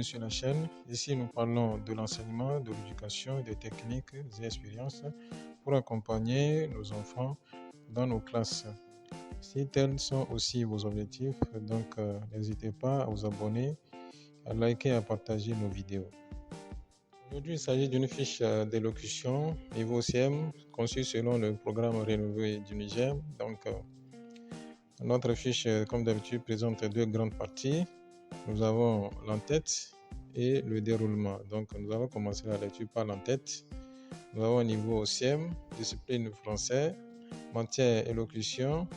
bienvenue sur la chaîne. Ici, nous parlons de l'enseignement, de l'éducation, des techniques et expériences pour accompagner nos enfants dans nos classes. Si tels sont aussi vos objectifs, donc n'hésitez pas à vous abonner, à liker et à partager nos vidéos. Aujourd'hui, il s'agit d'une fiche d'élocution niveau CM conçue selon le programme rénové du Niger. Donc, notre fiche, comme d'habitude, présente deux grandes parties. Nous avons l'entête et le déroulement. Donc, nous allons commencer la lecture par l'entête. Nous avons au niveau CM, discipline français, matière élocution,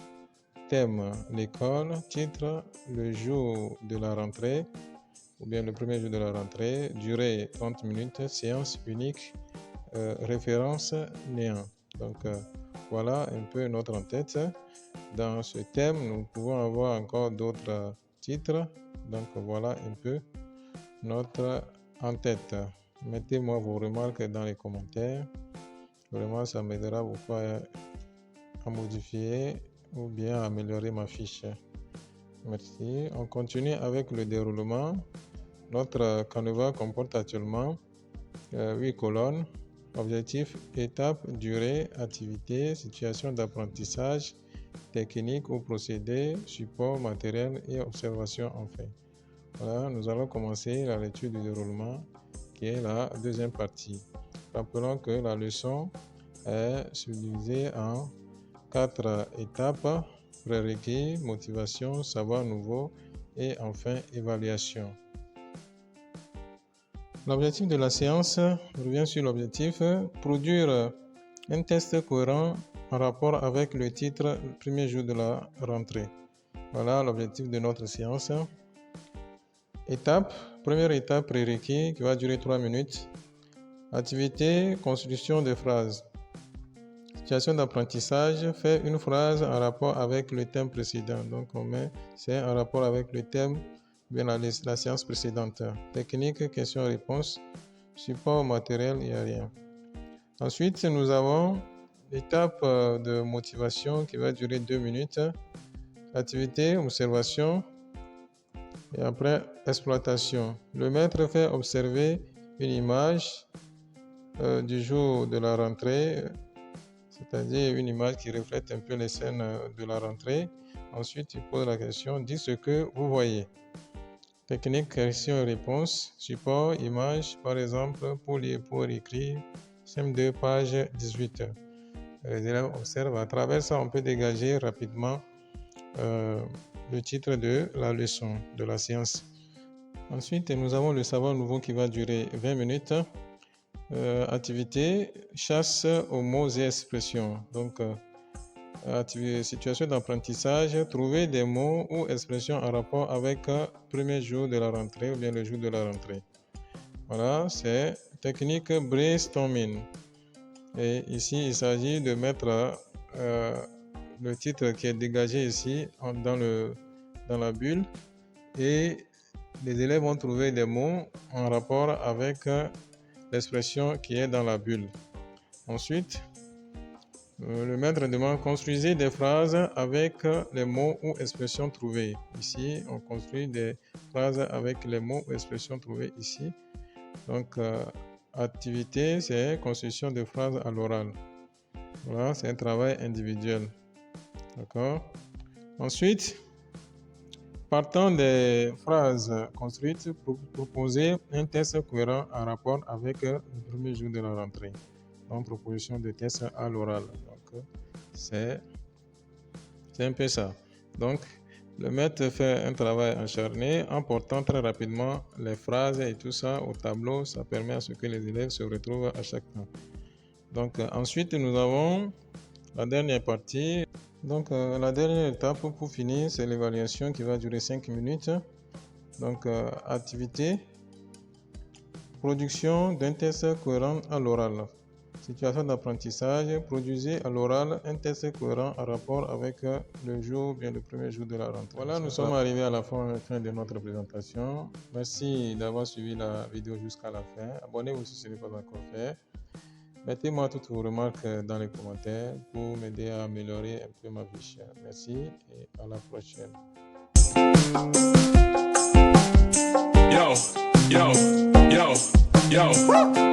thème l'école, titre le jour de la rentrée ou bien le premier jour de la rentrée, durée 30 minutes, séance unique, référence néant. Donc, voilà un peu notre entête. Dans ce thème, nous pouvons avoir encore d'autres titres. Donc voilà un peu notre en-tête. Mettez-moi vos remarques dans les commentaires. Vraiment, ça m'aidera beaucoup à modifier ou bien à améliorer ma fiche. Merci. On continue avec le déroulement. Notre canevas comporte actuellement 8 colonnes. Objectif, étape, durée, activité, situation d'apprentissage, technique ou procédé, support, matériel et observation enfin. Voilà, nous allons commencer la lecture du déroulement qui est la deuxième partie. Rappelons que la leçon est subdivisée en 4 étapes: prérequis, motivation, savoir nouveau et enfin évaluation. L'objectif de la séance revient sur l'objectif produire un test cohérent en rapport avec le titre « Premier jour de la rentrée ». Voilà l'objectif de notre séance. Étape, première étape prérequis qui va durer 3 minutes. Activité, construction de phrases. Situation d'apprentissage, faire une phrase en rapport avec le thème précédent. Donc on met c'est en rapport avec le thème bien la séance précédente. Technique, question-réponse, support matériel, il n'y a rien. Ensuite, nous avons l'étape de motivation qui va durer 2 minutes. Activité, observation et après exploitation. Le maître fait observer une image du jour de la rentrée, c'est-à-dire une image qui reflète un peu les scènes de la rentrée. Ensuite, il pose la question, dites ce que vous voyez. Technique, question-réponse, support, image, par exemple, pour lire, pour écrire, CM2, page 18. Les élèves observent. À travers ça, on peut dégager rapidement le titre de la leçon, de la séance. Ensuite, nous avons le savoir nouveau qui va durer 20 minutes. Activité, chasse aux mots et expressions. Donc, situation d'apprentissage, trouver des mots ou expressions en rapport avec le premier jour de la rentrée ou bien le jour de la rentrée. Voilà, c'est technique brainstorming. Et ici, il s'agit de mettre le titre qui est dégagé ici dans la bulle et les élèves vont trouver des mots en rapport avec l'expression qui est dans la bulle. Ensuite, le maître demande construisez des phrases avec les mots ou expressions trouvées. Ici, on construit des phrases avec les mots ou expressions trouvées ici. Donc, activité, c'est construction de phrases à l'oral. Voilà, c'est un travail individuel. D'accord? Ensuite, partant des phrases construites, proposer un test cohérent en rapport avec le premier jour de la rentrée. Donc, proposition de test à l'oral. Donc, c'est un peu ça. Donc, le maître fait un travail acharné en portant très rapidement les phrases et tout ça au tableau. Ça permet à ce que les élèves se retrouvent à chaque temps. Donc, ensuite, nous avons la dernière partie. Donc, la dernière étape pour finir, c'est l'évaluation qui va durer 5 minutes. Donc, activité, production d'un test cohérent à l'oral. Situation d'apprentissage, produisez à l'oral un test cohérent en rapport avec le jour, bien le premier jour de la rentrée. Voilà, nous sommes arrivés à la fin de notre présentation. Merci d'avoir suivi la vidéo jusqu'à la fin. Abonnez-vous si ce n'est pas encore fait. Mettez-moi toutes vos remarques dans les commentaires pour m'aider à améliorer un peu ma fiche. Merci et à la prochaine. Yo, yo. Yo.